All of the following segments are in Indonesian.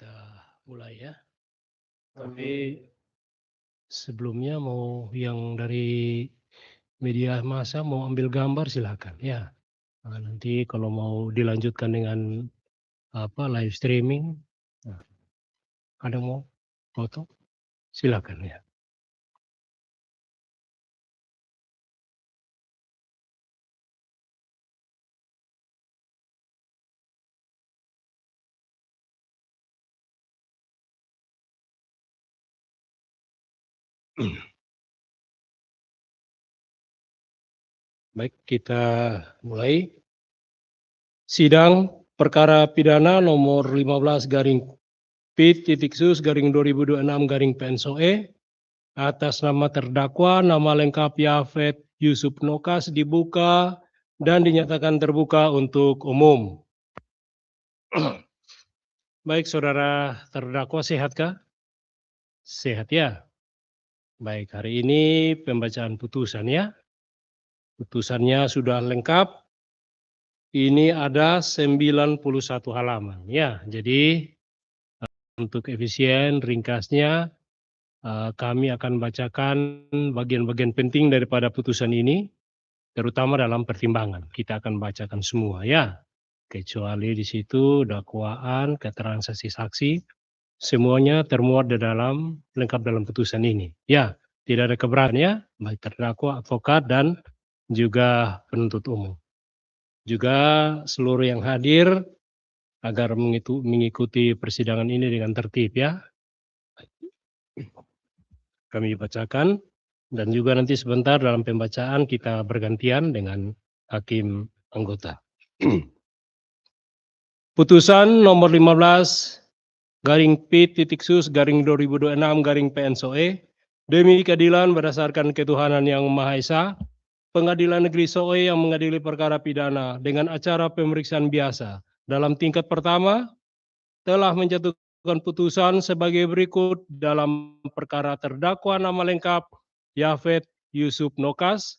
kita mulai ya. Tapi sebelumnya mau yang dari media massa mau ambil gambar silakan ya. Nanti kalau mau dilanjutkan dengan live streaming, nah, ada mau foto silakan ya. Baik, kita mulai. Sidang perkara pidana nomor 15 garing P.Sus/2026 garing PNSOE atas nama terdakwa, nama lengkap Yafet Yusuf Nokas dibuka dan dinyatakan terbuka untuk umum. Baik, saudara terdakwa sehatkah? Sehat ya? Baik, hari ini pembacaan putusan ya. Putusannya sudah lengkap. Ini ada 91 halaman ya. Jadi untuk efisien ringkasnya kami akan bacakan bagian-bagian penting daripada putusan ini, terutama dalam pertimbangan. Kita akan bacakan semua ya, kecuali di situ dakwaan, keterangan saksi-saksi, semuanya termuat di dalam lengkap dalam putusan ini. Ya, tidak ada keberatan ya, baik terdakwa, advokat, dan juga penuntut umum. Juga seluruh yang hadir agar mengikuti persidangan ini dengan tertib ya. Kami bacakan dan juga nanti sebentar dalam pembacaan kita bergantian dengan hakim anggota. Putusan nomor 15 garing P.Sus garing 2026 garing PNSOE demi keadilan berdasarkan ketuhanan yang Maha Esa, Pengadilan Negeri Soe yang mengadili perkara pidana dengan acara pemeriksaan biasa dalam tingkat pertama telah menjatuhkan putusan sebagai berikut dalam perkara terdakwa nama lengkap Yafet Yusuf Nokas,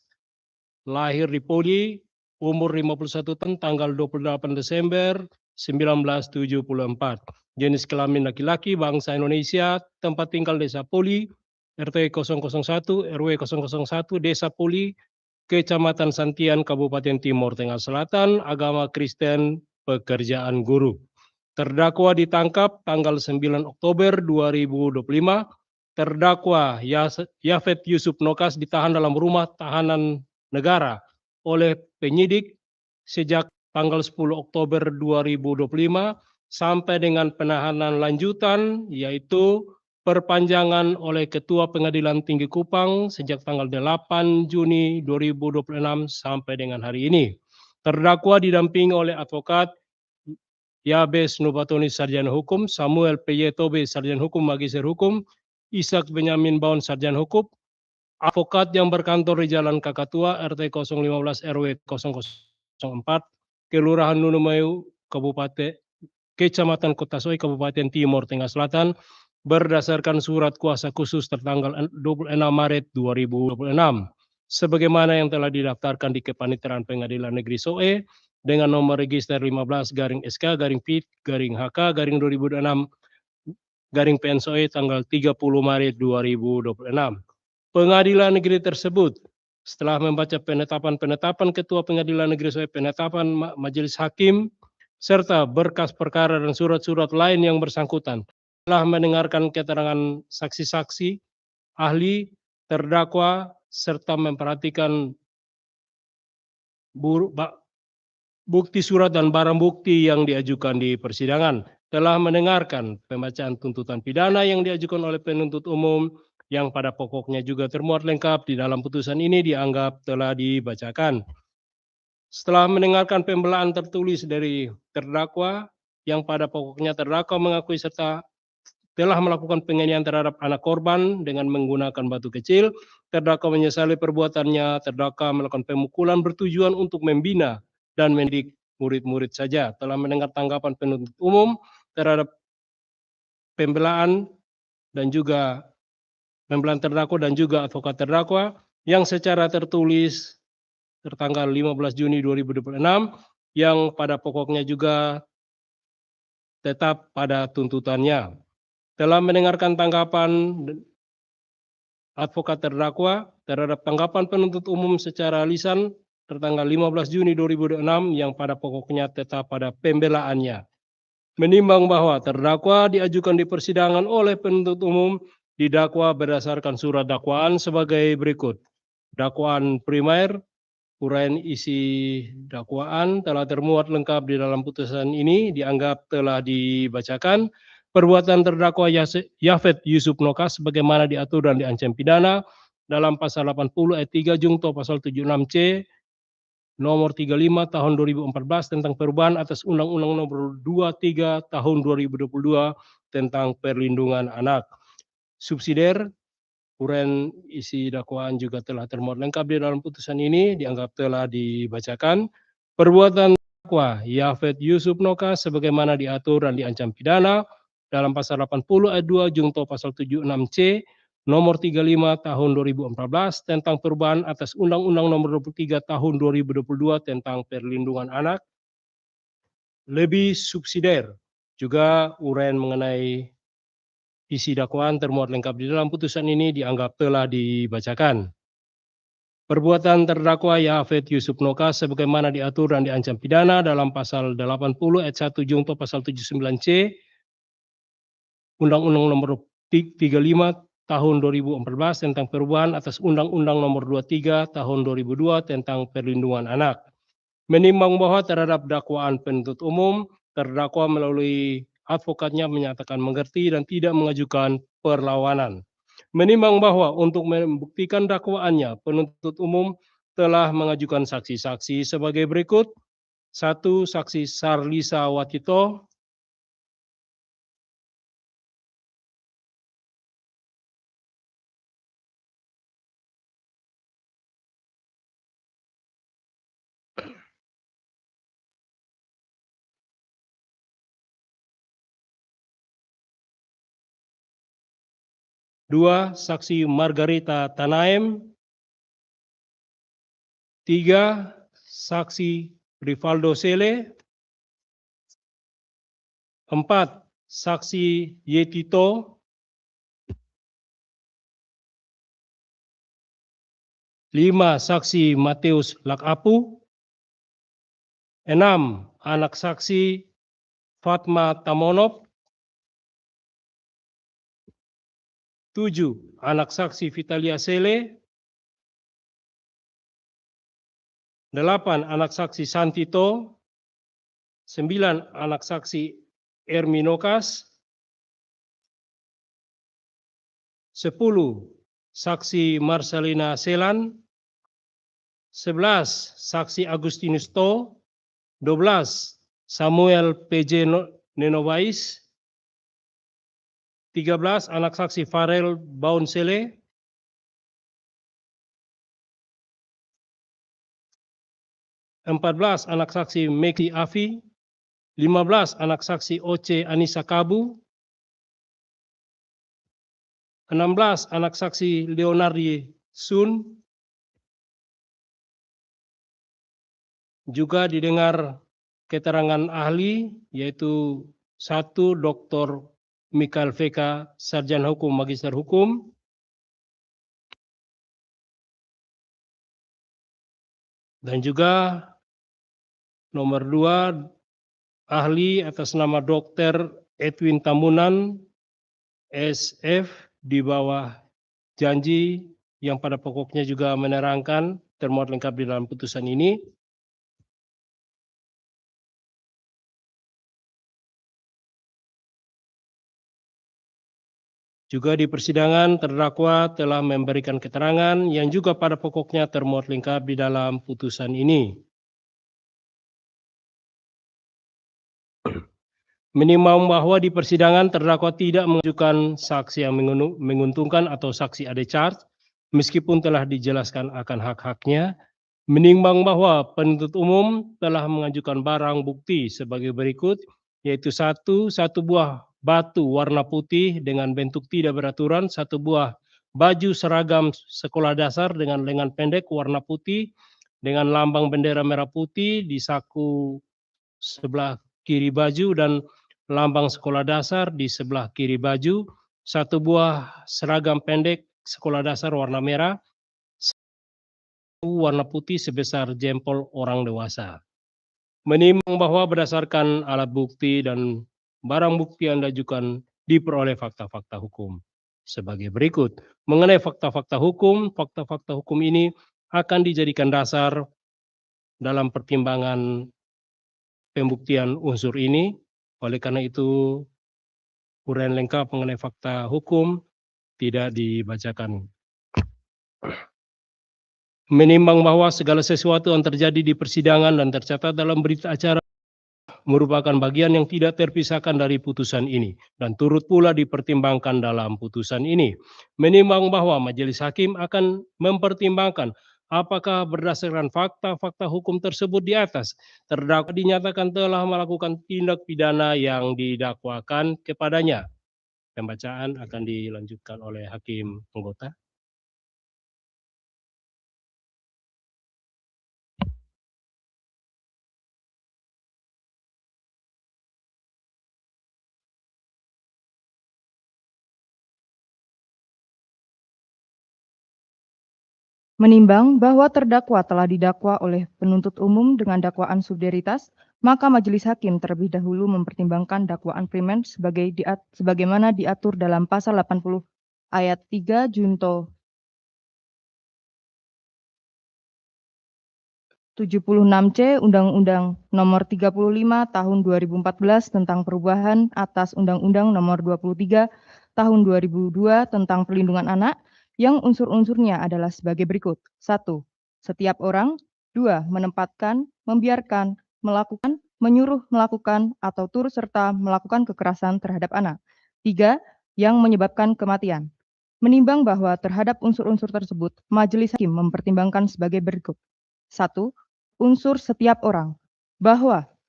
lahir di Poli, umur 51 tahun, tanggal 28 Desember 1974. Jenis kelamin laki-laki, bangsa Indonesia, tempat tinggal Desa Poli, RT 001, RW 001, Desa Poli, Kecamatan Santian, Kabupaten Timur Tengah Selatan, agama Kristen, pekerjaan guru. Terdakwa ditangkap tanggal 9 Oktober 2025. Terdakwa Yafet Yusuf Nokas ditahan dalam rumah tahanan negara oleh penyidik sejak tanggal 10 Oktober 2025 sampai dengan penahanan lanjutan yaitu perpanjangan oleh Ketua Pengadilan Tinggi Kupang sejak tanggal 8 Juni 2026 sampai dengan hari ini. Terdakwa didampingi oleh advokat Yabes Nubatoni Sarjana Hukum, Samuel P.Y. Tobe Sarjana Hukum, Magister Hukum, Ishak Benyamin Baun Sarjana Hukum, advokat yang berkantor di Jalan Kakatua RT 015 RW 004, Kelurahan Nunumayu, Kabupaten Kecamatan Kota Soe, Kabupaten Timur Tengah Selatan, berdasarkan surat kuasa khusus tertanggal 26 Maret 2026 sebagaimana yang telah didaftarkan di Kepanitiaan Pengadilan Negeri Soe dengan nomor register 15 garing SK garing PIT garing HK garing 2026 garing PNSOE tanggal 30 Maret 2026. Pengadilan negeri tersebut setelah membaca penetapan Ketua Pengadilan Negeri Soe, penetapan Majelis Hakim serta berkas perkara dan surat-surat lain yang bersangkutan, telah mendengarkan keterangan saksi-saksi, ahli, terdakwa, serta memperhatikan bukti surat dan barang bukti yang diajukan di persidangan, telah mendengarkan pembacaan tuntutan pidana yang diajukan oleh penuntut umum yang pada pokoknya juga termuat lengkap di dalam putusan ini dianggap telah dibacakan. Setelah mendengarkan pembelaan tertulis dari terdakwa yang pada pokoknya terdakwa mengakui serta telah melakukan penganiayaan terhadap anak korban dengan menggunakan batu kecil, terdakwa menyesali perbuatannya, terdakwa melakukan pemukulan bertujuan untuk membina dan mendidik murid-murid saja, telah mendengar tanggapan penuntut umum terhadap pembelaan dan juga pembelaan terdakwa dan juga advokat terdakwa yang secara tertulis tertanggal 15 Juni 2026 yang pada pokoknya juga tetap pada tuntutannya. Telah mendengarkan tanggapan advokat terdakwa terhadap tanggapan penuntut umum secara lisan tertanggal 15 Juni 2006 yang pada pokoknya tetap pada pembelaannya. Menimbang bahwa terdakwa diajukan di persidangan oleh penuntut umum didakwa berdasarkan surat dakwaan sebagai berikut. Dakwaan primer, uraian isi dakwaan telah termuat lengkap di dalam putusan ini dianggap telah dibacakan. Perbuatan terdakwa Yafet Yusuf Noka sebagaimana diatur dan diancam pidana dalam pasal 80 ayat 3 jungto pasal 76C nomor 35 tahun 2014 tentang perubahan atas Undang-Undang nomor 23 tahun 2022 tentang perlindungan anak. Subsidiar, uraian isi dakwaan juga telah termuat lengkap di dalam putusan ini dianggap telah dibacakan. Perbuatan terdakwa Yafet Yusuf Noka sebagaimana diatur dan diancam pidana dalam pasal 80 ayat 2 jungto pasal 76C nomor 35 tahun 2014 tentang perubahan atas Undang-Undang nomor 23 tahun 2022 tentang perlindungan anak. Lebih subsidiar juga uraian mengenai isi dakwaan termuat lengkap di dalam putusan ini dianggap telah dibacakan. Perbuatan terdakwa Yafet Yusuf Noka sebagaimana diatur dan diancam pidana dalam pasal 80 ayat 1 jungto pasal 79C Undang-Undang nomor 35 tahun 2014 tentang perubahan atas Undang-Undang nomor 23 tahun 2002 tentang perlindungan anak. Menimbang bahwa terhadap dakwaan penuntut umum, terdakwa melalui advokatnya menyatakan mengerti dan tidak mengajukan perlawanan. Menimbang bahwa untuk membuktikan dakwaannya, penuntut umum telah mengajukan saksi-saksi sebagai berikut. 1. Saksi Sarlisa Watito. 2. Saksi Margarita Tanaem. 3. Saksi Rivaldo Sele. 4. Saksi Yetito. 5. Saksi Mateus Lakapu. 6. Anak saksi Fatma Tamonop. 7. Anak saksi Vitalia Sele. 8. Anak saksi Santito. 9. Anak saksi Erminokas. 10. Saksi Marcelina Selan. 11. Saksi Agustinus To. 12. Samuel PJ Nenovais. 13. Anak saksi Farel Baunsele. 14. Anak saksi Meki Afi. 15. Anak saksi Oce Anissa Kabu. 16. Anak saksi Leonardi Sun. Juga didengar keterangan ahli yaitu 1. Dr. Mikael VK, Sarjana Hukum, Magister Hukum. Dan juga nomor 2, ahli atas nama Dr. Edwin Tamunan, SF, di bawah janji yang pada pokoknya juga menerangkan termuat lengkap di dalam putusan ini. Juga di persidangan terdakwa telah memberikan keterangan yang juga pada pokoknya termuat lengkap di dalam putusan ini. Menimbang bahwa di persidangan terdakwa tidak mengajukan saksi yang menguntungkan atau saksi adecart, meskipun telah dijelaskan akan hak-haknya. Menimbang bahwa penuntut umum telah mengajukan barang bukti sebagai berikut, yaitu 1 buah batu warna putih dengan bentuk tidak beraturan, 1 buah baju seragam sekolah dasar dengan lengan pendek warna putih dengan lambang bendera merah putih di saku sebelah kiri baju, dan lambang sekolah dasar di sebelah kiri baju, 1 buah seragam pendek sekolah dasar warna merah, warna putih sebesar jempol orang dewasa. Menimbang bahwa berdasarkan alat bukti dan barang bukti yang diajukan diperoleh fakta-fakta hukum sebagai berikut. Mengenai fakta-fakta hukum ini akan dijadikan dasar dalam pertimbangan pembuktian unsur ini. Oleh karena itu, uraian lengkap mengenai fakta hukum tidak dibacakan. Menimbang bahwa segala sesuatu yang terjadi di persidangan dan tercatat dalam berita acara merupakan bagian yang tidak terpisahkan dari putusan ini dan turut pula dipertimbangkan dalam putusan ini. Menimbang bahwa majelis hakim akan mempertimbangkan apakah berdasarkan fakta-fakta hukum tersebut di atas, terdakwa dinyatakan telah melakukan tindak pidana yang didakwakan kepadanya. Pembacaan akan dilanjutkan oleh hakim anggota. Menimbang bahwa terdakwa telah didakwa oleh penuntut umum dengan dakwaan subsidiaritas, maka majelis hakim terlebih dahulu mempertimbangkan dakwaan primer sebagaimana diatur dalam pasal 80 ayat 3 junto 76C Undang-Undang Nomor 35 Tahun 2014 tentang perubahan atas Undang-Undang Nomor 23 Tahun 2002 tentang perlindungan anak yang unsur-unsurnya adalah sebagai berikut. 1. Setiap orang. 2. Menempatkan, membiarkan, melakukan, menyuruh melakukan, atau turut serta melakukan kekerasan terhadap anak. 3. Yang menyebabkan kematian. Menimbang bahwa terhadap unsur-unsur tersebut, majelis hakim mempertimbangkan sebagai berikut. 1. Unsur setiap orang.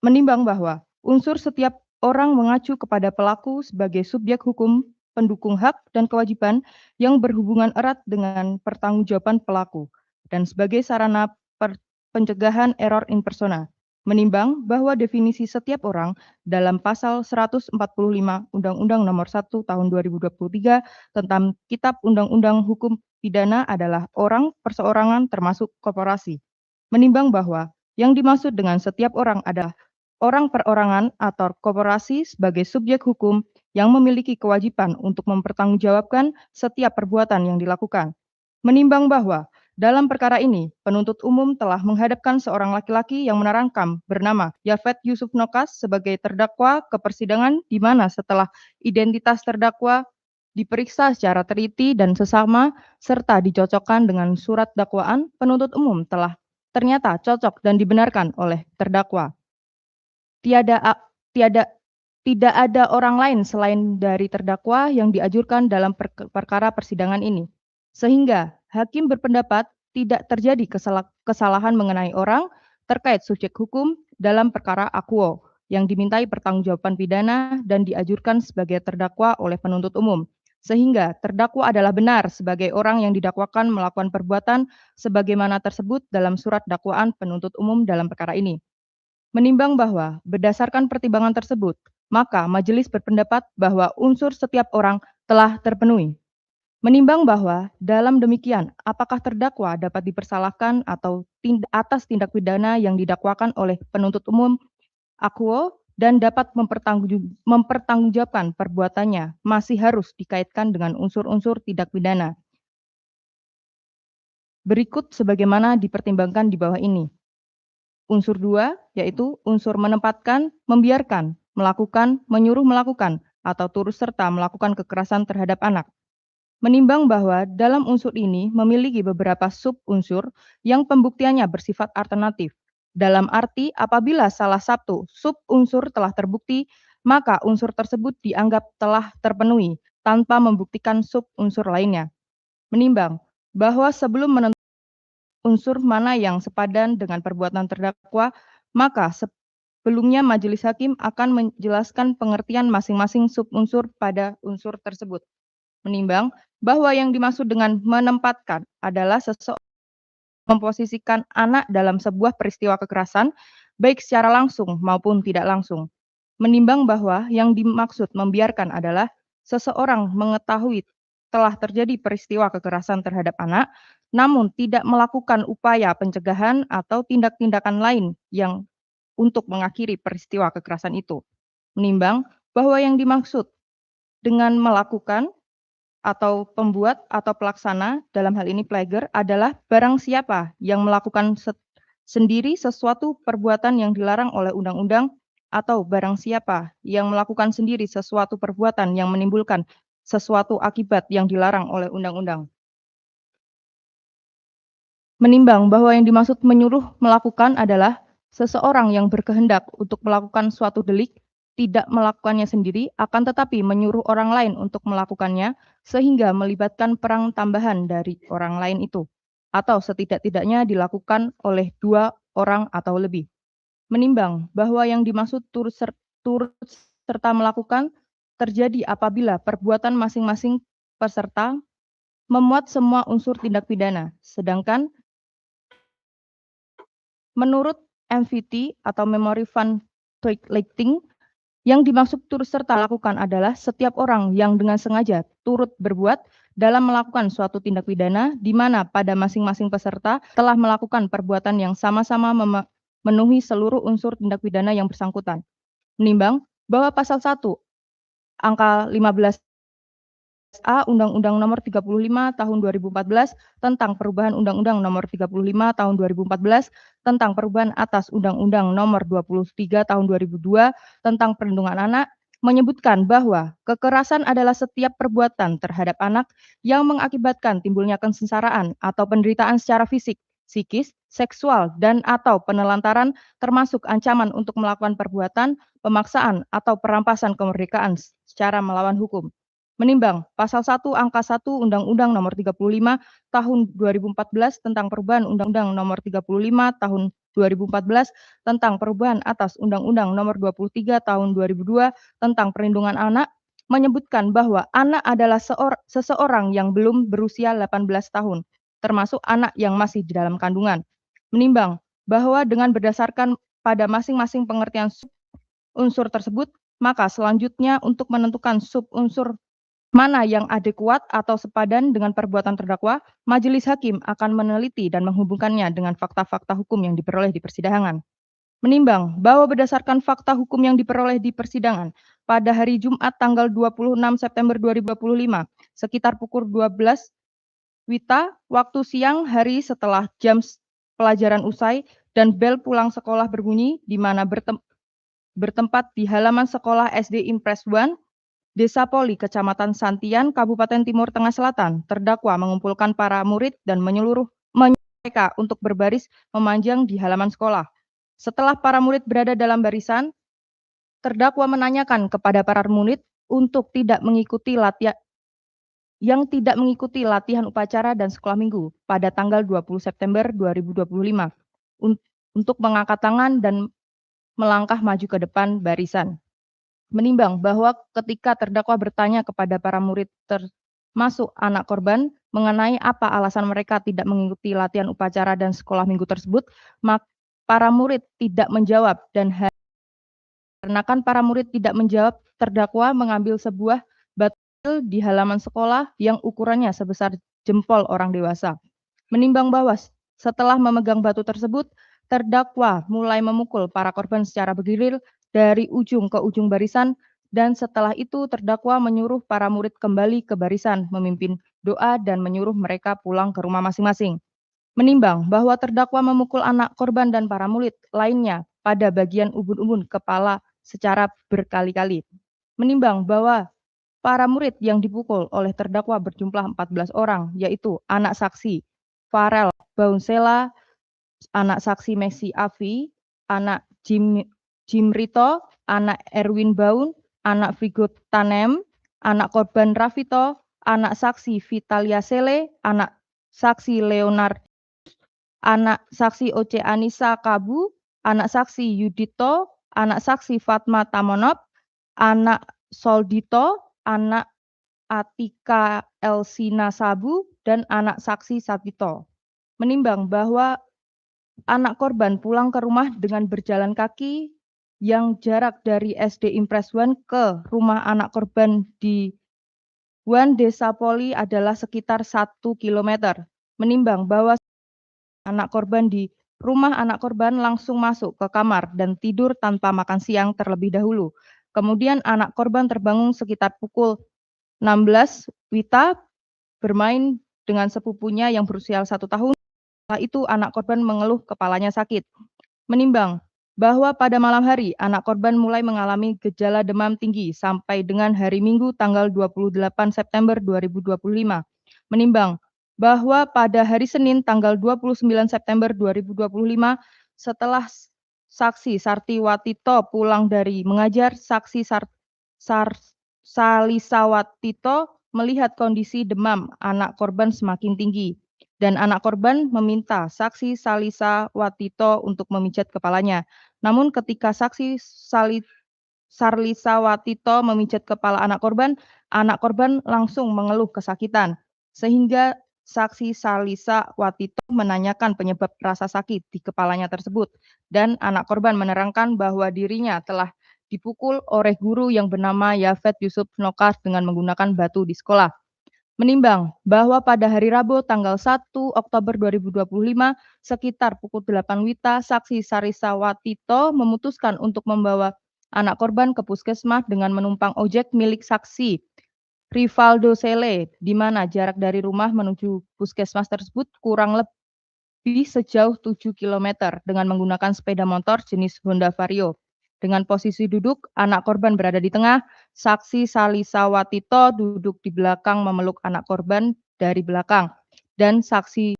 Menimbang bahwa unsur setiap orang mengacu kepada pelaku sebagai subjek hukum pendukung hak dan kewajiban yang berhubungan erat dengan pertanggungjawaban pelaku dan sebagai sarana pencegahan error in persona. Menimbang bahwa definisi setiap orang dalam pasal 145 Undang-Undang Nomor 1 Tahun 2023 tentang Kitab Undang-Undang Hukum Pidana adalah orang perseorangan termasuk korporasi. Menimbang bahwa yang dimaksud dengan setiap orang adalah orang perorangan atau korporasi sebagai subjek hukum yang memiliki kewajiban untuk mempertanggungjawabkan setiap perbuatan yang dilakukan. Menimbang bahwa dalam perkara ini, penuntut umum telah menghadapkan seorang laki-laki yang menerangkan bernama Yafet Yusuf Nokas sebagai terdakwa ke persidangan di mana setelah identitas terdakwa diperiksa secara teliti dan sesama serta dicocokkan dengan surat dakwaan, penuntut umum telah ternyata cocok dan dibenarkan oleh terdakwa. Tidak ada orang lain selain dari terdakwa yang diajukan dalam perkara persidangan ini. Sehingga hakim berpendapat tidak terjadi kesalahan mengenai orang terkait subjek hukum dalam perkara akuo yang dimintai pertanggungjawaban pidana dan diajukan sebagai terdakwa oleh penuntut umum. Sehingga terdakwa adalah benar sebagai orang yang didakwakan melakukan perbuatan sebagaimana tersebut dalam surat dakwaan penuntut umum dalam perkara ini. Menimbang bahwa berdasarkan pertimbangan tersebut, maka majelis berpendapat bahwa unsur setiap orang telah terpenuhi. Menimbang bahwa dalam demikian, apakah terdakwa dapat dipersalahkan atau atas tindak pidana yang didakwakan oleh penuntut umum akuo dan dapat mempertanggungjawabkan perbuatannya masih harus dikaitkan dengan unsur-unsur tindak pidana. Berikut sebagaimana dipertimbangkan di bawah ini. Unsur 2, yaitu unsur menempatkan, membiarkan, melakukan, menyuruh melakukan, atau turut serta melakukan kekerasan terhadap anak. Menimbang bahwa dalam unsur ini memiliki beberapa sub-unsur yang pembuktiannya bersifat alternatif. Dalam arti apabila salah satu sub-unsur telah terbukti, maka unsur tersebut dianggap telah terpenuhi tanpa membuktikan sub-unsur lainnya. Menimbang bahwa sebelum menentukan unsur mana yang sepadan dengan perbuatan terdakwa, maka sebelumnya majelis hakim akan menjelaskan pengertian masing-masing sub-unsur pada unsur tersebut. Menimbang bahwa yang dimaksud dengan menempatkan adalah seseorang memposisikan anak dalam sebuah peristiwa kekerasan, baik secara langsung maupun tidak langsung. Menimbang bahwa yang dimaksud membiarkan adalah seseorang mengetahui telah terjadi peristiwa kekerasan terhadap anak, namun tidak melakukan upaya pencegahan atau tindak-tindakan lain yang untuk mengakhiri peristiwa kekerasan itu. Menimbang bahwa yang dimaksud dengan melakukan atau pembuat atau pelaksana dalam hal ini plagier adalah barang siapa yang melakukan sendiri sesuatu perbuatan yang dilarang oleh undang-undang atau barang siapa yang melakukan sendiri sesuatu perbuatan yang menimbulkan sesuatu akibat yang dilarang oleh undang-undang. Menimbang bahwa yang dimaksud menyuruh melakukan adalah seseorang yang berkehendak untuk melakukan suatu delik tidak melakukannya sendiri, akan tetapi menyuruh orang lain untuk melakukannya sehingga melibatkan perang tambahan dari orang lain itu, atau setidak-tidaknya dilakukan oleh 2 orang atau lebih. Menimbang bahwa yang dimaksud turut serta melakukan terjadi apabila perbuatan masing-masing peserta memuat semua unsur tindak pidana, sedangkan menurut MVT atau Memory Fund Lighting, yang dimaksud turut serta lakukan adalah setiap orang yang dengan sengaja turut berbuat dalam melakukan suatu tindak pidana di mana pada masing-masing peserta telah melakukan perbuatan yang sama-sama memenuhi seluruh unsur tindak pidana yang bersangkutan. Menimbang bahwa pasal 1 angka 15 A Undang-Undang Nomor 35 Tahun 2014 tentang perubahan Undang-Undang Nomor 35 Tahun 2014 tentang perubahan atas Undang-Undang Nomor 23 Tahun 2002 tentang perlindungan anak menyebutkan bahwa kekerasan adalah setiap perbuatan terhadap anak yang mengakibatkan timbulnya kesengsaraan atau penderitaan secara fisik, psikis, seksual, dan atau penelantaran termasuk ancaman untuk melakukan perbuatan, pemaksaan, atau perampasan kemerdekaan secara melawan hukum. Menimbang pasal 1 angka 1 Undang-Undang Nomor 35 Tahun 2014 tentang perubahan Undang-Undang Nomor 35 Tahun 2014 tentang perubahan atas Undang-Undang Nomor 23 Tahun 2002 tentang perlindungan anak menyebutkan bahwa anak adalah seseorang yang belum berusia 18 tahun, termasuk anak yang masih di dalam kandungan. Menimbang bahwa dengan berdasarkan pada masing-masing pengertian unsur tersebut, maka selanjutnya untuk menentukan sub-unsur mana yang adekuat atau sepadan dengan perbuatan terdakwa, majelis hakim akan meneliti dan menghubungkannya dengan fakta-fakta hukum yang diperoleh di persidangan. Menimbang bahwa berdasarkan fakta hukum yang diperoleh di persidangan pada hari Jumat tanggal 26 September 2025 sekitar pukul 12 WITA waktu siang hari setelah jam pelajaran usai dan bel pulang sekolah berbunyi di mana bertempat di halaman sekolah SD Impres 1 Desa Poli, Kecamatan Santian, Kabupaten Timur Tengah Selatan, terdakwa mengumpulkan para murid dan menyuruh mereka untuk berbaris memanjang di halaman sekolah. Setelah para murid berada dalam barisan, terdakwa menanyakan kepada para murid untuk tidak mengikuti latihan upacara dan sekolah minggu pada tanggal 20 September 2025 untuk mengangkat tangan dan melangkah maju ke depan barisan. Menimbang bahwa ketika terdakwa bertanya kepada para murid termasuk anak korban mengenai apa alasan mereka tidak mengikuti latihan upacara dan sekolah minggu tersebut, maka para murid tidak menjawab dan karena para murid tidak menjawab, terdakwa mengambil sebuah batu di halaman sekolah yang ukurannya sebesar jempol orang dewasa. Menimbang bahwa setelah memegang batu tersebut, terdakwa mulai memukul para korban secara bergilir dari ujung ke ujung barisan dan setelah itu terdakwa menyuruh para murid kembali ke barisan, memimpin doa dan menyuruh mereka pulang ke rumah masing-masing. Menimbang bahwa terdakwa memukul anak korban dan para murid lainnya pada bagian ubun-ubun kepala secara berkali-kali. Menimbang bahwa para murid yang dipukul oleh terdakwa berjumlah 14 orang, yaitu anak saksi Farel Baunsela, anak saksi Messi Afi, anak Jimrito, anak Erwin Baun, anak Frigo Tanem, anak korban Rafito, anak saksi Vitalia Sele, anak saksi Leonard, anak saksi Oce Anissa Kabu, anak saksi Yudito, anak saksi Fatma Tamonop, anak Soldito, anak Atika Elsina Sabu, dan anak saksi Sabito. Menimbang bahwa anak korban pulang ke rumah dengan berjalan kaki yang jarak dari SD Impres 1 ke rumah anak korban di Wan Desa Poli adalah sekitar 1 kilometer. Menimbang bahwa anak korban di rumah anak korban langsung masuk ke kamar dan tidur tanpa makan siang terlebih dahulu. Kemudian anak korban terbangun sekitar pukul 16 WITA bermain dengan sepupunya yang berusia 1 tahun. Setelah itu anak korban mengeluh kepalanya sakit. Menimbang bahwa pada malam hari anak korban mulai mengalami gejala demam tinggi sampai dengan hari Minggu tanggal 28 September 2025. Menimbang bahwa pada hari Senin tanggal 29 September 2025 setelah saksi Sartiwatito pulang dari mengajar, saksi Salisawatito melihat kondisi demam anak korban semakin tinggi dan anak korban meminta saksi Salisawatito untuk memijat kepalanya. Namun ketika saksi Sarlisawatito memijat kepala anak korban langsung mengeluh kesakitan. Sehingga saksi Salisawatito menanyakan penyebab rasa sakit di kepalanya tersebut. Dan anak korban menerangkan bahwa dirinya telah dipukul oleh guru yang bernama Yafet Yusuf Nokas dengan menggunakan batu di sekolah. Menimbang bahwa pada hari Rabu tanggal 1 Oktober 2025 sekitar pukul 8 WITA, saksi Sarisawatito memutuskan untuk membawa anak korban ke puskesmas dengan menumpang ojek milik saksi Rivaldo Sele, di mana jarak dari rumah menuju puskesmas tersebut kurang lebih sejauh 7 km dengan menggunakan sepeda motor jenis Honda Vario. Dengan posisi duduk, anak korban berada di tengah, saksi Salisawatito duduk di belakang memeluk anak korban dari belakang, dan saksi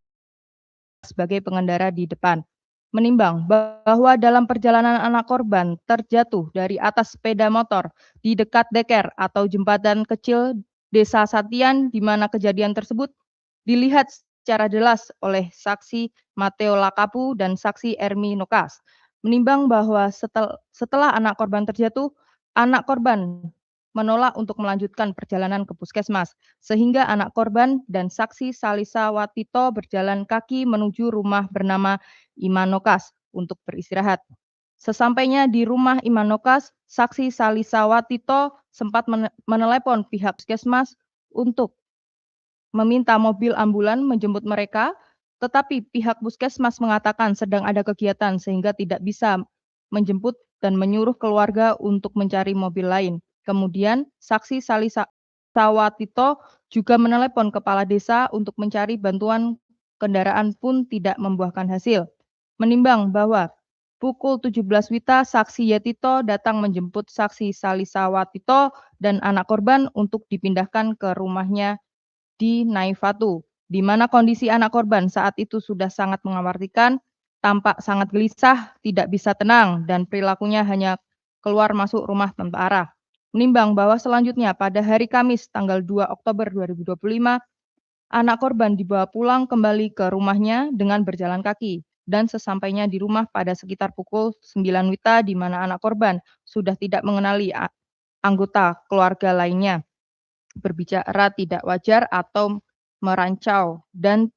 sebagai pengendara di depan. Menimbang bahwa dalam perjalanan anak korban terjatuh dari atas sepeda motor di dekat deker atau jembatan kecil Desa Satian, di mana kejadian tersebut dilihat secara jelas oleh saksi Mateo Lakapu dan saksi Ermi Nokas. Menimbang bahwa setelah anak korban terjatuh, anak korban menolak untuk melanjutkan perjalanan ke puskesmas, sehingga anak korban dan saksi Salisawatito berjalan kaki menuju rumah bernama Iman Nokas untuk beristirahat. Sesampainya di rumah Iman Nokas, saksi Salisawatito sempat menelepon pihak puskesmas untuk meminta mobil ambulan menjemput mereka, tetapi pihak puskesmas mengatakan sedang ada kegiatan sehingga tidak bisa menjemput dan menyuruh keluarga untuk mencari mobil lain. Kemudian saksi Salisawatito juga menelepon kepala desa untuk mencari bantuan kendaraan pun tidak membuahkan hasil. Menimbang bahwa pukul 17 WITA saksi Yetito datang menjemput saksi Salisawatito dan anak korban untuk dipindahkan ke rumahnya di Naifatu, di mana kondisi anak korban saat itu sudah sangat mengkhawatirkan, tampak sangat gelisah, tidak bisa tenang, dan perilakunya hanya keluar masuk rumah tanpa arah. Menimbang bahwa selanjutnya pada hari Kamis tanggal 2 Oktober 2025, anak korban dibawa pulang kembali ke rumahnya dengan berjalan kaki. Dan sesampainya di rumah pada sekitar pukul 9 WITA, di mana anak korban sudah tidak mengenali anggota keluarga lainnya, berbicara tidak wajar atau merancau dan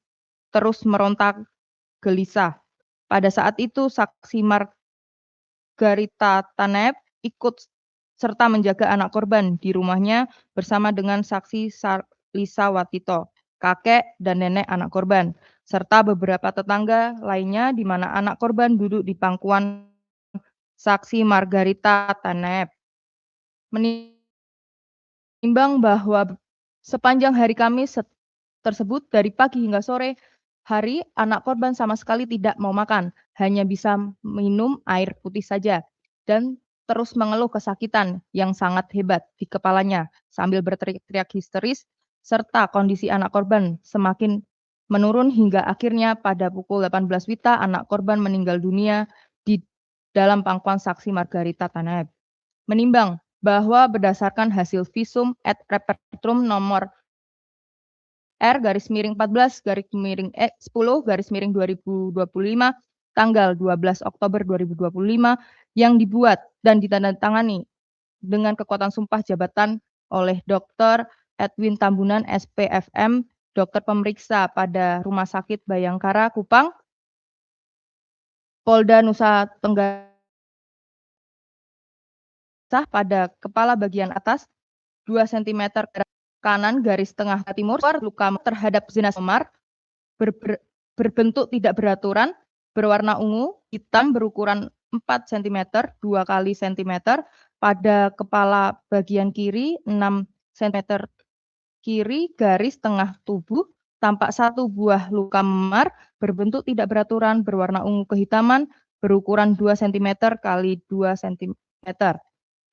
terus meronta gelisah. Pada saat itu saksi Margarita Tanep ikut serta menjaga anak korban di rumahnya bersama dengan saksi Salisawatito, kakek dan nenek anak korban, serta beberapa tetangga lainnya di mana anak korban duduk di pangkuan saksi Margarita Tanep. Menimbang bahwa sepanjang hari Kamis tersebut dari pagi hingga sore hari, anak korban sama sekali tidak mau makan, hanya bisa minum air putih saja, dan terus mengeluh kesakitan yang sangat hebat di kepalanya sambil berteriak-teriak histeris, serta kondisi anak korban semakin menurun hingga akhirnya pada pukul 18 WITA anak korban meninggal dunia di dalam pangkuan saksi Margarita Taneb. Menimbang bahwa berdasarkan hasil visum et repertum nomor R-14/10/2025 tanggal 12 Oktober 2025 yang dibuat dan ditandatangani dengan kekuatan sumpah jabatan oleh Dr. Edwin Tambunan SPFM, dokter pemeriksa pada Rumah Sakit Bayangkara Kupang, Polda Nusa Tenggara pada kepala bagian atas 2 cm kanan garis tengah timur, luka terhadap jenazah memar berbentuk tidak beraturan, berwarna ungu, hitam berukuran 4 cm, 2 kali cm, pada kepala bagian kiri 6 cm kiri garis tengah tubuh, tampak 1 buah luka memar berbentuk tidak beraturan, berwarna ungu kehitaman, berukuran 2 cm kali 2 cm.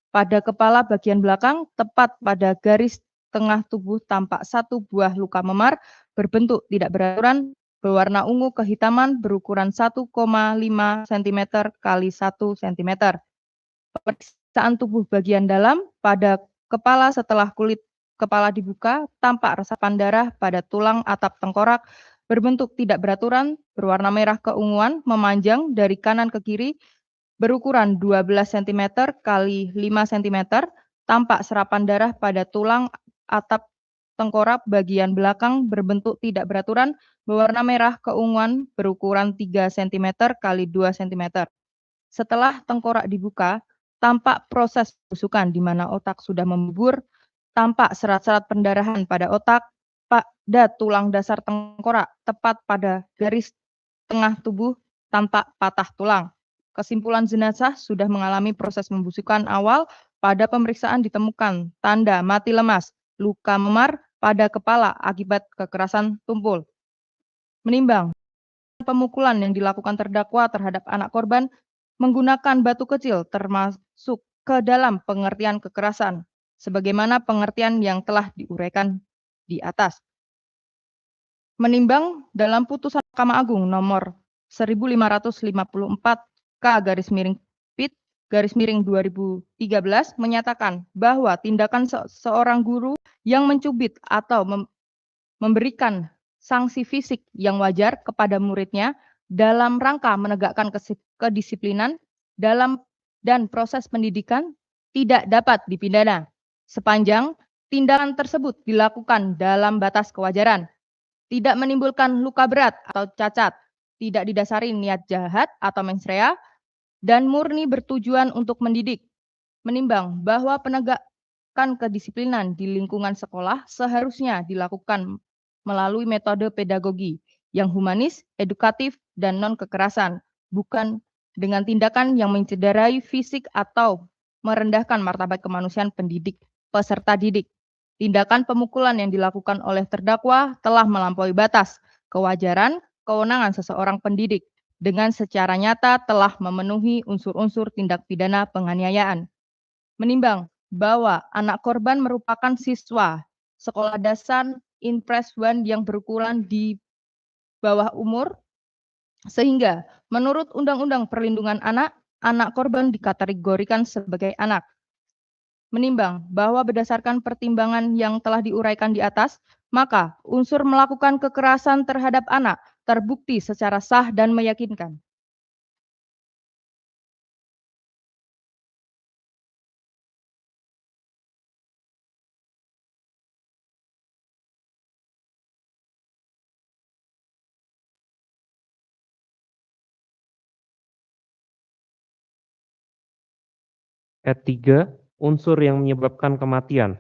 Pada kepala bagian belakang, tepat pada garis tengah tubuh tampak 1 buah luka memar berbentuk tidak beraturan, berwarna ungu kehitaman, berukuran 1,5 cm kali 1 cm. Pemeriksaan tubuh bagian dalam, pada kepala setelah kulit kepala dibuka, tampak resapan darah pada tulang atap tengkorak berbentuk tidak beraturan, berwarna merah keunguan, memanjang dari kanan ke kiri, berukuran 12 cm kali 5 cm, tampak serapan darah pada tulang atap tengkorak bagian belakang berbentuk tidak beraturan, berwarna merah keunguan, berukuran 3 cm kali 2 cm. Setelah tengkorak dibuka, tampak proses pembusukan di mana otak sudah membubur, tampak serat-serat pendarahan pada otak, pada tulang dasar tengkorak, tepat pada garis tengah tubuh, tampak patah tulang. Kesimpulan jenazah sudah mengalami proses pembusukan awal. Pada pemeriksaan ditemukan tanda mati lemas, luka memar pada kepala akibat kekerasan tumpul. Menimbang pemukulan yang dilakukan terdakwa terhadap anak korban menggunakan batu kecil termasuk ke dalam pengertian kekerasan, sebagaimana pengertian yang telah diuraikan di atas. Menimbang dalam putusan Mahkamah Agung nomor 1554 K/PIT/2013 menyatakan bahwa tindakan seorang guru yang mencubit atau memberikan sanksi fisik yang wajar kepada muridnya dalam rangka menegakkan kedisiplinan dan proses pendidikan tidak dapat dipidana sepanjang tindakan tersebut dilakukan dalam batas kewajaran, tidak menimbulkan luka berat atau cacat, tidak didasari niat jahat atau mensrea, dan murni bertujuan untuk mendidik. Menimbang bahwa penegakan kedisiplinan di lingkungan sekolah seharusnya dilakukan melalui metode pedagogi yang humanis, edukatif, dan non-kekerasan, bukan dengan tindakan yang mencederai fisik atau merendahkan martabat kemanusiaan pendidik peserta didik. Tindakan pemukulan yang dilakukan oleh terdakwa telah melampaui batas kewajaran kewenangan seseorang pendidik dengan secara nyata telah memenuhi unsur-unsur tindak pidana penganiayaan. Menimbang bahwa anak korban merupakan siswa sekolah dasar Impres 1 yang berukuran di bawah umur, sehingga menurut Undang-Undang Perlindungan Anak, anak korban dikategorikan sebagai anak. Menimbang bahwa berdasarkan pertimbangan yang telah diuraikan di atas, maka unsur melakukan kekerasan terhadap anak terbukti secara sah dan meyakinkan. Ayat 3, unsur yang menyebabkan kematian.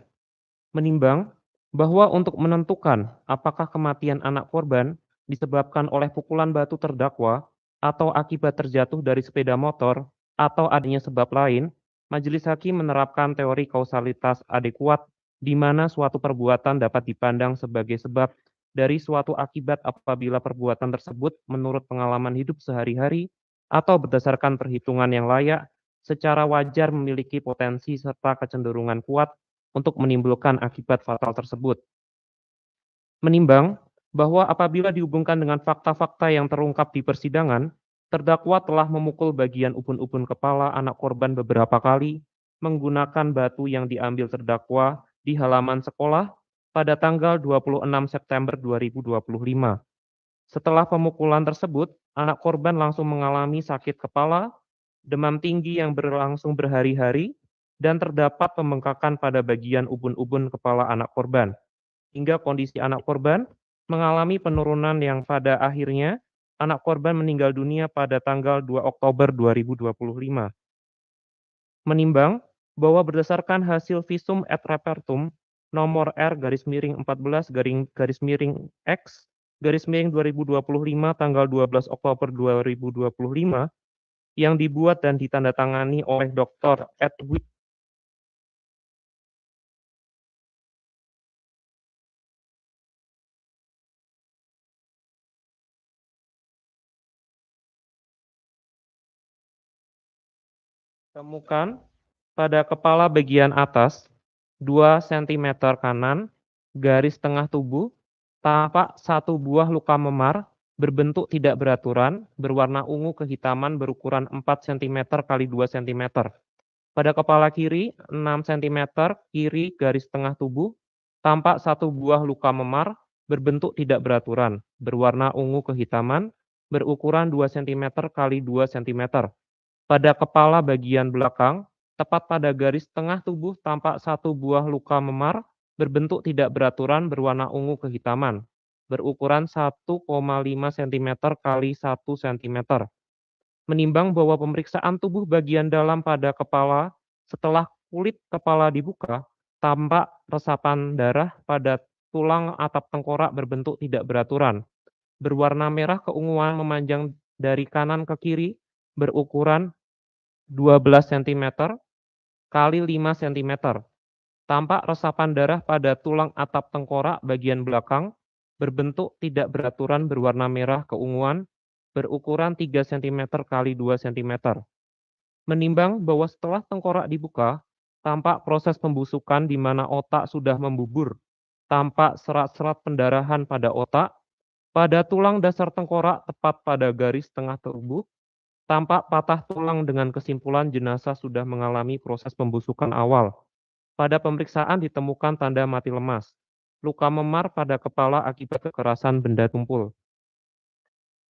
Menimbang bahwa untuk menentukan apakah kematian anak korban disebabkan oleh pukulan batu terdakwa atau akibat terjatuh dari sepeda motor atau adanya sebab lain, majelis hakim menerapkan teori kausalitas adekuat di mana suatu perbuatan dapat dipandang sebagai sebab dari suatu akibat apabila perbuatan tersebut menurut pengalaman hidup sehari-hari atau berdasarkan perhitungan yang layak secara wajar memiliki potensi serta kecenderungan kuat untuk menimbulkan akibat fatal tersebut. Menimbang bahwa apabila dihubungkan dengan fakta-fakta yang terungkap di persidangan, terdakwa telah memukul bagian ubun-ubun kepala anak korban beberapa kali menggunakan batu yang diambil terdakwa di halaman sekolah pada tanggal 26 September 2025. Setelah pemukulan tersebut, anak korban langsung mengalami sakit kepala, demam tinggi yang berlangsung berhari-hari, dan terdapat pembengkakan pada bagian ubun-ubun kepala anak korban. Hingga kondisi anak korban mengalami penurunan yang pada akhirnya anak korban meninggal dunia pada tanggal 2 Oktober 2025. Menimbang bahwa berdasarkan hasil visum et repertum nomor R-X/X/2025 tanggal 12 Oktober 2025 yang dibuat dan ditandatangani oleh Dr. Edwin temukan pada kepala bagian atas 2 cm kanan, garis tengah tubuh, tampak satu buah luka memar berbentuk tidak beraturan, berwarna ungu kehitaman berukuran 4 cm x 2 cm. Pada kepala kiri 6 cm, kiri garis tengah tubuh, tampak satu buah luka memar berbentuk tidak beraturan, berwarna ungu kehitaman, berukuran 2 cm x 2 cm. Pada kepala bagian belakang, tepat pada garis tengah tubuh tampak satu buah luka memar berbentuk tidak beraturan berwarna ungu kehitaman, berukuran 1,5 cm x 1 cm. Menimbang bahwa pemeriksaan tubuh bagian dalam pada kepala setelah kulit kepala dibuka, tampak resapan darah pada tulang atap tengkorak berbentuk tidak beraturan, berwarna merah keunguan memanjang dari kanan ke kiri, berukuran 12 cm kali 5 cm. Tampak resapan darah pada tulang atap tengkorak bagian belakang berbentuk tidak beraturan berwarna merah keunguan berukuran 3 cm kali 2 cm. Menimbang bahwa setelah tengkorak dibuka, tampak proses pembusukan di mana otak sudah membubur. Tampak serat-serat pendarahan pada otak, pada tulang dasar tengkorak tepat pada garis tengah tubuh, tampak patah tulang dengan kesimpulan jenazah sudah mengalami proses pembusukan awal. Pada pemeriksaan ditemukan tanda mati lemas, luka memar pada kepala akibat kekerasan benda tumpul.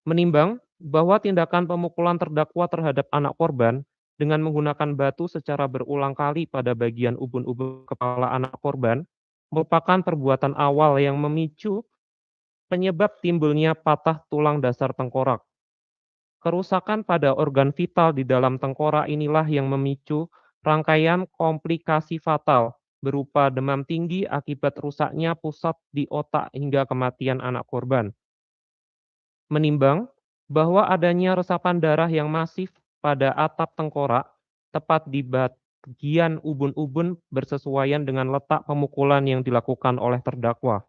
Menimbang bahwa tindakan pemukulan terdakwa terhadap anak korban dengan menggunakan batu secara berulang kali pada bagian ubun-ubun kepala anak korban merupakan perbuatan awal yang memicu penyebab timbulnya patah tulang dasar tengkorak. Kerusakan pada organ vital di dalam tengkorak inilah yang memicu rangkaian komplikasi fatal berupa demam tinggi akibat rusaknya pusat di otak hingga kematian anak korban. Menimbang bahwa adanya resapan darah yang masif pada atap tengkorak tepat di bagian ubun-ubun bersesuaian dengan letak pemukulan yang dilakukan oleh terdakwa.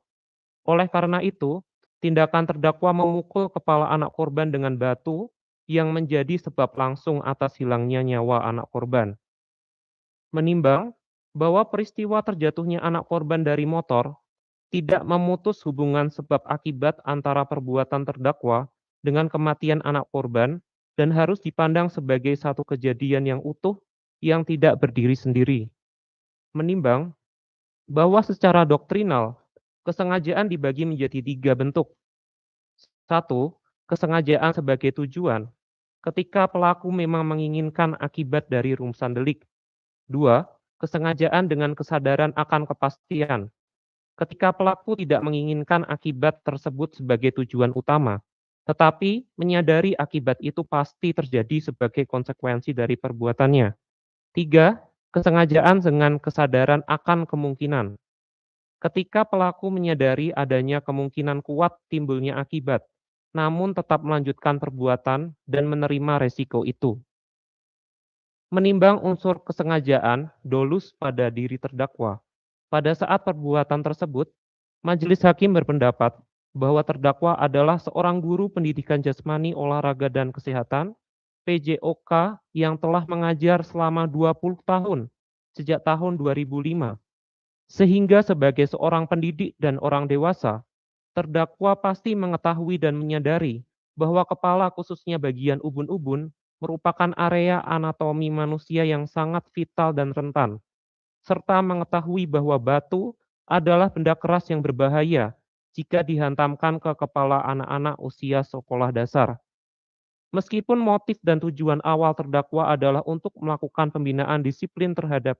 Oleh karena itu, tindakan terdakwa memukul kepala anak korban dengan batu yang menjadi sebab langsung atas hilangnya nyawa anak korban. Menimbang bahwa peristiwa terjatuhnya anak korban dari motor tidak memutus hubungan sebab akibat antara perbuatan terdakwa dengan kematian anak korban dan harus dipandang sebagai satu kejadian yang utuh yang tidak berdiri sendiri. Menimbang bahwa secara doktrinal, kesengajaan dibagi menjadi 3 bentuk. 1. Kesengajaan sebagai tujuan, ketika pelaku memang menginginkan akibat dari rumusan delik. 2. Kesengajaan dengan kesadaran akan kepastian, ketika pelaku tidak menginginkan akibat tersebut sebagai tujuan utama, tetapi menyadari akibat itu pasti terjadi sebagai konsekuensi dari perbuatannya. 3. Kesengajaan dengan kesadaran akan kemungkinan, ketika pelaku menyadari adanya kemungkinan kuat timbulnya akibat, namun tetap melanjutkan perbuatan dan menerima resiko itu. Menimbang unsur kesengajaan dolus pada diri terdakwa, pada saat perbuatan tersebut, majelis hakim berpendapat bahwa terdakwa adalah seorang guru pendidikan jasmani, olahraga, dan kesehatan, PJOK, yang telah mengajar selama 20 tahun, sejak tahun 2005. Sehingga sebagai seorang pendidik dan orang dewasa, terdakwa pasti mengetahui dan menyadari bahwa kepala khususnya bagian ubun-ubun merupakan area anatomi manusia yang sangat vital dan rentan, serta mengetahui bahwa batu adalah benda keras yang berbahaya jika dihantamkan ke kepala anak-anak usia sekolah dasar. Meskipun motif dan tujuan awal terdakwa adalah untuk melakukan pembinaan disiplin terhadap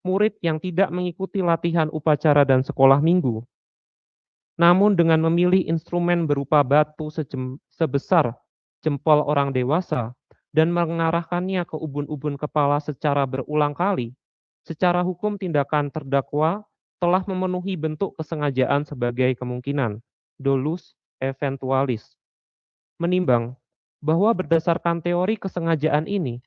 murid yang tidak mengikuti latihan upacara dan sekolah minggu, namun dengan memilih instrumen berupa batu sebesar jempol orang dewasa dan mengarahkannya ke ubun-ubun kepala secara berulang kali, secara hukum tindakan terdakwa telah memenuhi bentuk kesengajaan sebagai kemungkinan, dolus eventualis. Menimbang bahwa berdasarkan teori kesengajaan ini,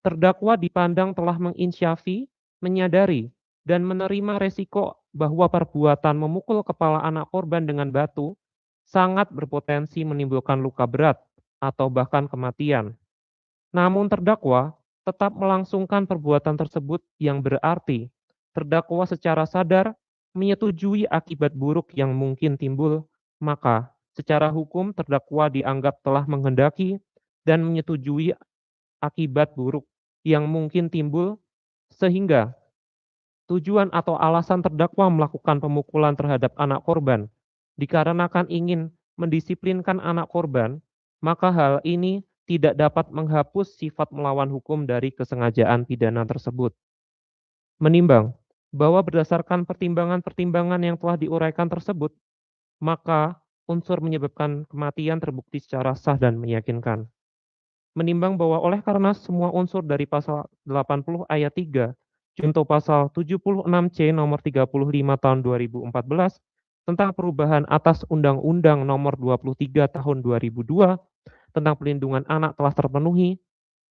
terdakwa dipandang telah menginsyafi, menyadari, dan menerima resiko bahwa perbuatan memukul kepala anak korban dengan batu sangat berpotensi menimbulkan luka berat atau bahkan kematian. Namun terdakwa tetap melangsungkan perbuatan tersebut yang berarti terdakwa secara sadar menyetujui akibat buruk yang mungkin timbul, maka secara hukum terdakwa dianggap telah menghendaki dan menyetujui akibat buruk yang mungkin timbul sehingga tujuan atau alasan terdakwa melakukan pemukulan terhadap anak korban dikarenakan ingin mendisiplinkan anak korban, maka hal ini tidak dapat menghapus sifat melawan hukum dari kesengajaan pidana tersebut. Menimbang bahwa berdasarkan pertimbangan-pertimbangan yang telah diuraikan tersebut, maka unsur menyebabkan kematian terbukti secara sah dan meyakinkan. Menimbang bahwa oleh karena semua unsur dari pasal 80 ayat 3 junto pasal 76C nomor 35 tahun 2014 tentang perubahan atas Undang-Undang nomor 23 tahun 2002 tentang pelindungan anak telah terpenuhi,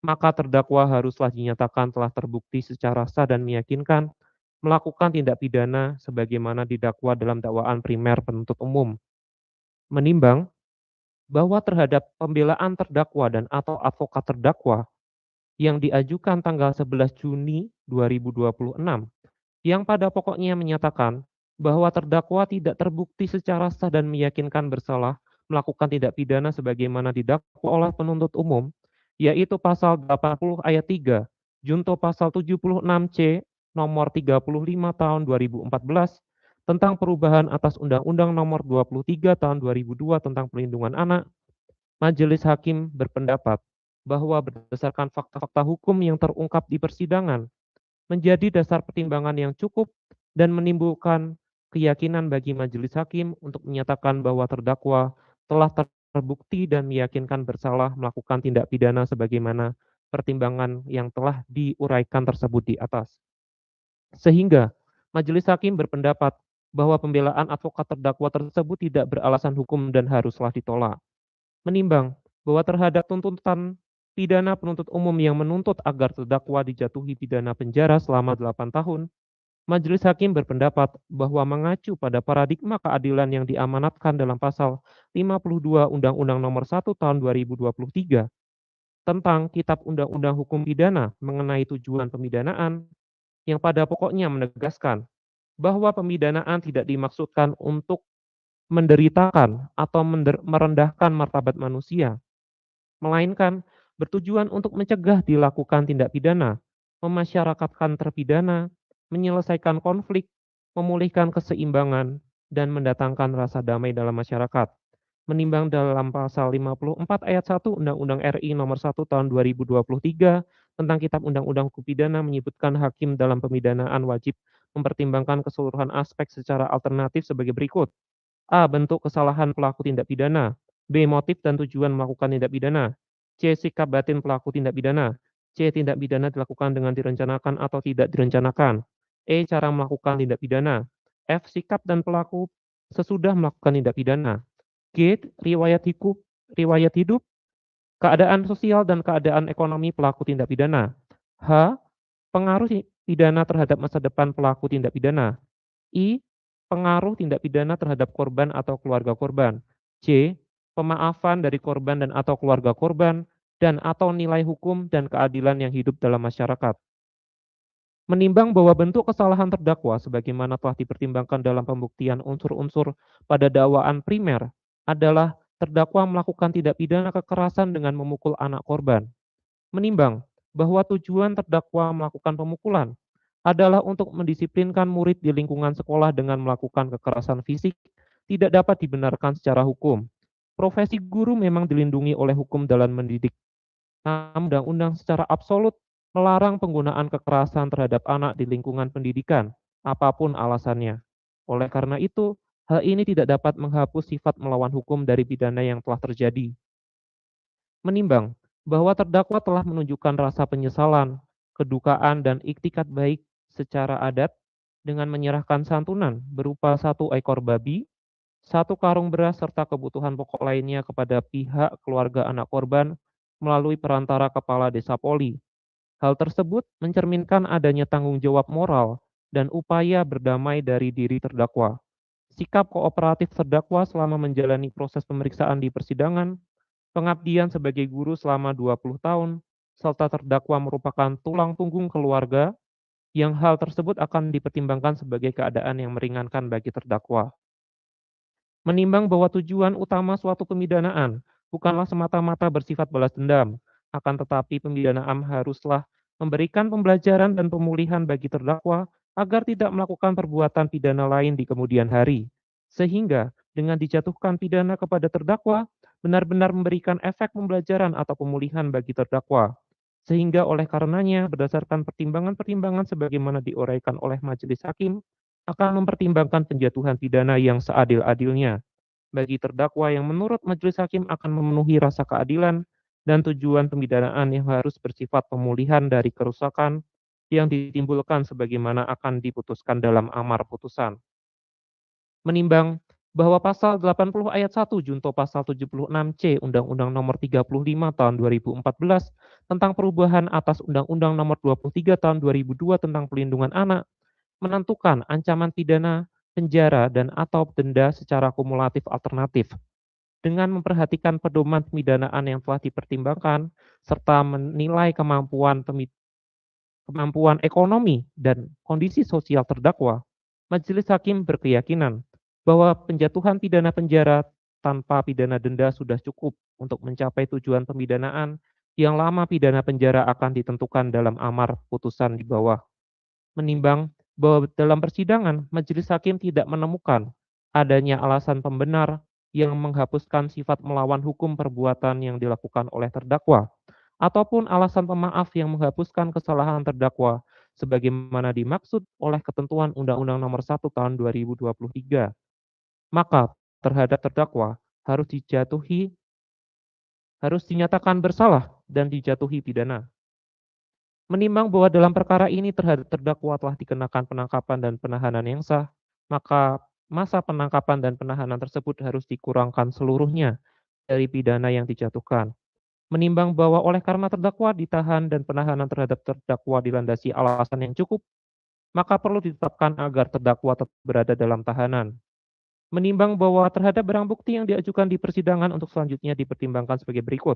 maka terdakwa haruslah dinyatakan telah terbukti secara sah dan meyakinkan melakukan tindak pidana sebagaimana didakwa dalam dakwaan primer penuntut umum. Menimbang bahwa terhadap pembelaan terdakwa dan atau advokat terdakwa yang diajukan tanggal 11 Juni 2026 yang pada pokoknya menyatakan bahwa terdakwa tidak terbukti secara sah dan meyakinkan bersalah melakukan tindak pidana sebagaimana didakwa oleh penuntut umum, yaitu pasal 80 ayat 3 junto pasal 76C nomor 35 tahun 2014 tentang perubahan atas Undang-Undang nomor 23 tahun 2002 tentang pelindungan anak, Majelis Hakim berpendapat bahwa berdasarkan fakta-fakta hukum yang terungkap di persidangan menjadi dasar pertimbangan yang cukup dan menimbulkan keyakinan bagi Majelis Hakim untuk menyatakan bahwa terdakwa telah terbukti dan meyakinkan bersalah melakukan tindak pidana sebagaimana pertimbangan yang telah diuraikan tersebut di atas. Sehingga Majelis Hakim berpendapat bahwa pembelaan advokat terdakwa tersebut tidak beralasan hukum dan haruslah ditolak. Menimbang bahwa terhadap tuntutan pidana penuntut umum yang menuntut agar terdakwa dijatuhi pidana penjara selama 8 tahun, Majelis Hakim berpendapat bahwa mengacu pada paradigma keadilan yang diamanatkan dalam pasal 52 Undang-Undang Nomor 1 Tahun 2023 tentang Kitab Undang-Undang Hukum Pidana mengenai tujuan pemidanaan yang pada pokoknya menegaskan bahwa pemidanaan tidak dimaksudkan untuk menderitakan atau merendahkan martabat manusia, melainkan bertujuan untuk mencegah dilakukan tindak pidana, memasyarakatkan terpidana, menyelesaikan konflik, memulihkan keseimbangan, dan mendatangkan rasa damai dalam masyarakat. Menimbang dalam pasal 54 ayat 1 Undang-Undang RI nomor 1 tahun 2023 tentang Kitab Undang-Undang Hukum Pidana menyebutkan hakim dalam pemidanaan wajib mempertimbangkan keseluruhan aspek secara alternatif sebagai berikut. A. Bentuk kesalahan pelaku tindak pidana. B. Motif dan tujuan melakukan tindak pidana. C. Sikap batin pelaku tindak pidana. C. Tindak pidana dilakukan dengan direncanakan atau tidak direncanakan. E. Cara melakukan tindak pidana. F. Sikap dan pelaku sesudah melakukan tindak pidana. G. Riwayat hidup, keadaan sosial dan keadaan ekonomi pelaku tindak pidana. H. Pengaruh pidana terhadap masa depan pelaku tindak pidana. I. Pengaruh tindak pidana terhadap korban atau keluarga korban. C. Pemaafan dari korban dan atau keluarga korban dan atau nilai hukum dan keadilan yang hidup dalam masyarakat. Menimbang bahwa bentuk kesalahan terdakwa sebagaimana telah dipertimbangkan dalam pembuktian unsur-unsur pada dakwaan primer adalah terdakwa melakukan tindak pidana kekerasan dengan memukul anak korban. Menimbang bahwa tujuan terdakwa melakukan pemukulan adalah untuk mendisiplinkan murid di lingkungan sekolah dengan melakukan kekerasan fisik tidak dapat dibenarkan secara hukum. Profesi guru memang dilindungi oleh hukum dalam mendidik. Namun undang-undang secara absolut melarang penggunaan kekerasan terhadap anak di lingkungan pendidikan, apapun alasannya. Oleh karena itu, hal ini tidak dapat menghapus sifat melawan hukum dari pidana yang telah terjadi. Menimbang bahwa terdakwa telah menunjukkan rasa penyesalan, kedukaan, dan iktikat baik secara adat dengan menyerahkan santunan berupa 1 ekor babi, 1 karung beras serta kebutuhan pokok lainnya kepada pihak keluarga anak korban melalui perantara kepala desa Poli. Hal tersebut mencerminkan adanya tanggung jawab moral dan upaya berdamai dari diri terdakwa. Sikap kooperatif terdakwa selama menjalani proses pemeriksaan di persidangan, pengabdian sebagai guru selama 20 tahun, serta terdakwa merupakan tulang punggung keluarga yang hal tersebut akan dipertimbangkan sebagai keadaan yang meringankan bagi terdakwa. Menimbang bahwa tujuan utama suatu pemidanaan bukanlah semata-mata bersifat balas dendam, akan tetapi pemidanaan haruslah memberikan pembelajaran dan pemulihan bagi terdakwa agar tidak melakukan perbuatan pidana lain di kemudian hari. Sehingga dengan dijatuhkan pidana kepada terdakwa, benar-benar memberikan efek pembelajaran atau pemulihan bagi terdakwa. Sehingga oleh karenanya, berdasarkan pertimbangan-pertimbangan sebagaimana diuraikan oleh majelis hakim, akan mempertimbangkan penjatuhan pidana yang seadil-adilnya bagi terdakwa yang menurut majelis hakim akan memenuhi rasa keadilan dan tujuan pemidanaan yang harus bersifat pemulihan dari kerusakan yang ditimbulkan sebagaimana akan diputuskan dalam amar putusan. Menimbang bahwa pasal 80 ayat 1 junto pasal 76C Undang-Undang Nomor 35 Tahun 2014 tentang perubahan atas Undang-Undang Nomor 23 Tahun 2002 tentang Pelindungan Anak menentukan ancaman pidana, penjara, dan atau denda secara kumulatif alternatif. Dengan memperhatikan pedoman pemidanaan yang telah dipertimbangkan, serta menilai kemampuan ekonomi dan kondisi sosial terdakwa, majelis hakim berkeyakinan bahwa penjatuhan pidana penjara tanpa pidana denda sudah cukup untuk mencapai tujuan pemidanaan yang lama pidana penjara akan ditentukan dalam amar putusan di bawah. Menimbang bahwa dalam persidangan majelis hakim tidak menemukan adanya alasan pembenar yang menghapuskan sifat melawan hukum perbuatan yang dilakukan oleh terdakwa, ataupun alasan pemaaf yang menghapuskan kesalahan terdakwa sebagaimana dimaksud oleh ketentuan Undang-Undang Nomor 1 Tahun 2023. Maka terhadap terdakwa harus dinyatakan bersalah dan dijatuhi pidana. Menimbang bahwa dalam perkara ini terhadap terdakwa telah dikenakan penangkapan dan penahanan yang sah, maka masa penangkapan dan penahanan tersebut harus dikurangkan seluruhnya dari pidana yang dijatuhkan. Menimbang bahwa oleh karena terdakwa ditahan dan penahanan terhadap terdakwa dilandasi alasan yang cukup, maka perlu ditetapkan agar terdakwa tetap berada dalam tahanan. Menimbang bahwa terhadap barang bukti yang diajukan di persidangan untuk selanjutnya dipertimbangkan sebagai berikut.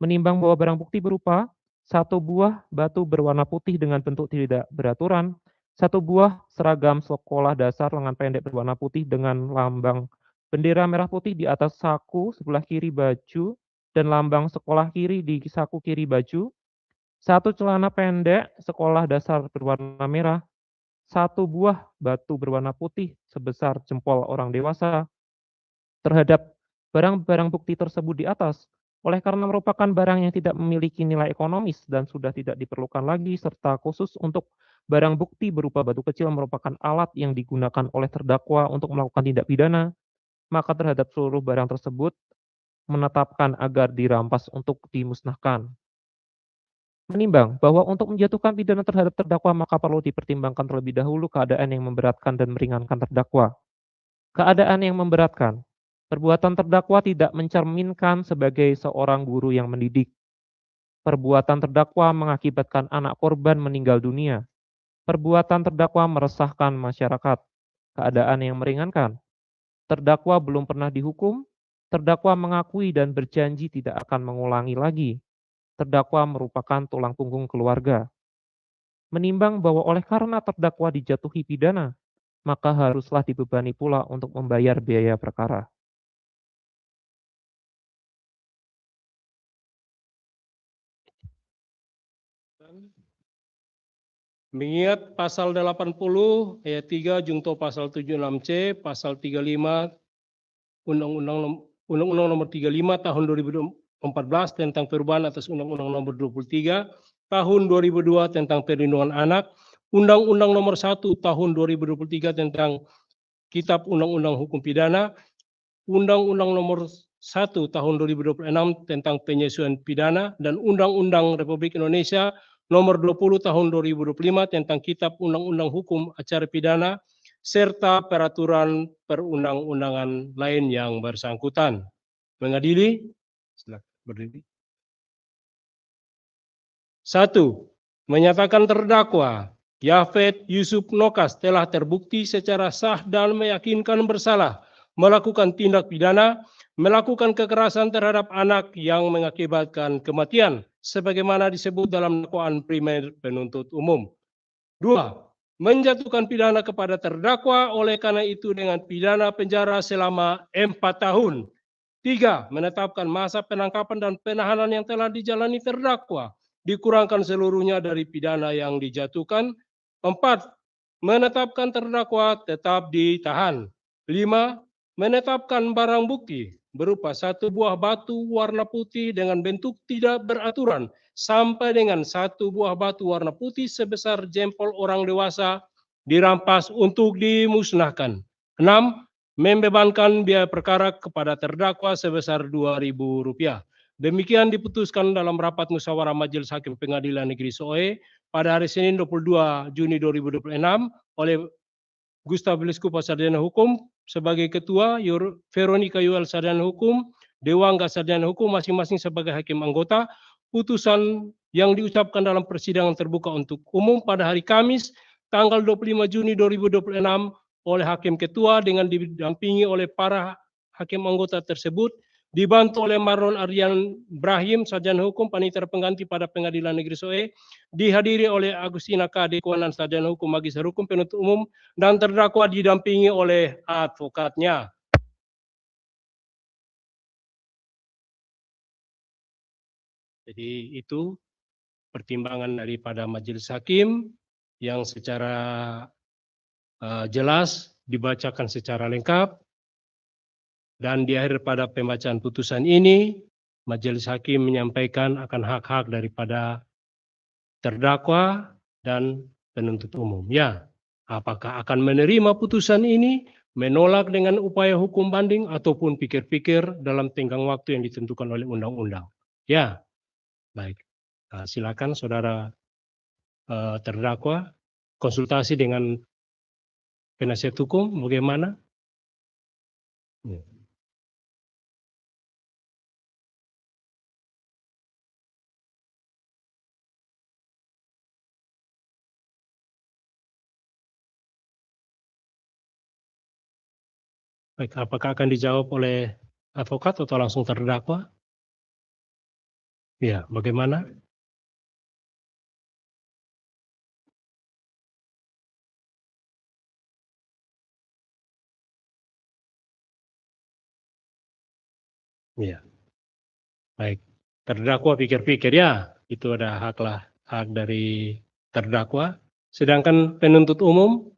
Menimbang bahwa barang bukti berupa 1 buah batu berwarna putih dengan bentuk tidak beraturan, 1 buah seragam sekolah dasar lengan pendek berwarna putih dengan lambang bendera merah putih di atas saku sebelah kiri baju dan lambang sekolah kiri di saku kiri baju, 1 celana pendek sekolah dasar berwarna merah, 1 buah batu berwarna putih sebesar jempol orang dewasa. Terhadap barang-barang bukti tersebut di atas, oleh karena merupakan barang yang tidak memiliki nilai ekonomis dan sudah tidak diperlukan lagi, serta khusus untuk barang bukti berupa batu kecil merupakan alat yang digunakan oleh terdakwa untuk melakukan tindak pidana, maka terhadap seluruh barang tersebut menetapkan agar dirampas untuk dimusnahkan. Menimbang bahwa untuk menjatuhkan pidana terhadap terdakwa maka perlu dipertimbangkan terlebih dahulu keadaan yang memberatkan dan meringankan terdakwa. Keadaan yang memberatkan. Perbuatan terdakwa tidak mencerminkan sebagai seorang guru yang mendidik. Perbuatan terdakwa mengakibatkan anak korban meninggal dunia. Perbuatan terdakwa meresahkan masyarakat. Keadaan yang meringankan. Terdakwa belum pernah dihukum. Terdakwa mengakui dan berjanji tidak akan mengulangi lagi. Terdakwa merupakan tulang punggung keluarga. Menimbang bahwa oleh karena terdakwa dijatuhi pidana, maka haruslah dibebani pula untuk membayar biaya perkara. Mengingat pasal 80 ayat 3 junto pasal 76C, pasal 35 Undang-Undang Nomor 35 Tahun 2014 tentang perubahan atas Undang-Undang Nomor 23 Tahun 2002 tentang Perlindungan Anak, Undang-Undang Nomor 1 Tahun 2023 tentang Kitab Undang-Undang Hukum Pidana, Undang-Undang Nomor 1 Tahun 2026 tentang Penyesuaian Pidana, dan Undang-Undang Republik Indonesia Nomor 20 Tahun 2025 tentang Kitab Undang-Undang Hukum Acara Pidana serta peraturan perundang-undangan lain yang bersangkutan. Mengadili, silakan berdiri. 1. Menyatakan terdakwa Yafet Yusuf Nokas telah terbukti secara sah dan meyakinkan bersalah melakukan tindak pidana, melakukan kekerasan terhadap anak yang mengakibatkan kematian, sebagaimana disebut dalam dakwaan primer penuntut umum. 2. Menjatuhkan pidana kepada terdakwa oleh karena itu dengan pidana penjara selama 4 tahun. 3. Menetapkan masa penangkapan dan penahanan yang telah dijalani terdakwa dikurangkan seluruhnya dari pidana yang dijatuhkan. 4. Menetapkan terdakwa tetap ditahan. 5. Menetapkan barang bukti berupa 1 buah batu warna putih dengan bentuk tidak beraturan sampai dengan 1 buah batu warna putih sebesar jempol orang dewasa dirampas untuk dimusnahkan. 6. Membebankan biaya perkara kepada terdakwa sebesar Rp2.000. Demikian diputuskan dalam rapat musyawarah Majelis Hakim Pengadilan Negeri SOE pada hari Senin 22 Juni 2026 oleh Gustavus Kupa Sarjana Hukum sebagai Ketua, Veronica Yuel Sarjana Hukum, Dewangga Sarjana Hukum masing-masing sebagai Hakim Anggota. Putusan yang diucapkan dalam persidangan terbuka untuk umum pada hari Kamis tanggal 25 Juni 2026 oleh Hakim Ketua dengan didampingi oleh para Hakim Anggota tersebut, dibantu oleh Marlon Aryan Brahim, Sarjana Hukum, Panitera Pengganti pada Pengadilan Negeri SOE, dihadiri oleh Agustina K. Dekwanan, Sarjana Hukum, Magister Hukum, Penuntut Umum, dan terdakwa didampingi oleh advokatnya. Jadi itu pertimbangan daripada Majelis Hakim yang secara jelas dibacakan secara lengkap. Dan di akhir pada pembacaan putusan ini, Majelis Hakim menyampaikan akan hak-hak daripada terdakwa dan penuntut umum. Ya, apakah akan menerima putusan ini, menolak dengan upaya hukum banding, ataupun pikir-pikir dalam tenggang waktu yang ditentukan oleh undang-undang. Ya, baik. Silakan saudara terdakwa konsultasi dengan penasihat hukum bagaimana? Ya. Baik, apakah akan dijawab oleh advokat atau langsung terdakwa? Ya, bagaimana? Ya, baik. Terdakwa pikir-pikir ya, itu ada hak dari terdakwa. Sedangkan penuntut umum,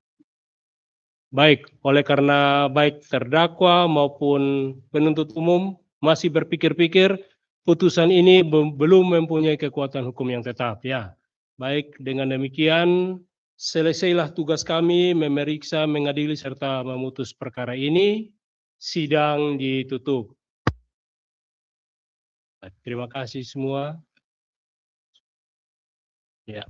baik, oleh karena baik terdakwa maupun penuntut umum masih berpikir-pikir, putusan ini belum mempunyai kekuatan hukum yang tetap ya. Baik, dengan demikian selesailah tugas kami memeriksa, mengadili serta memutus perkara ini. Sidang ditutup. Terima kasih semua. Ya.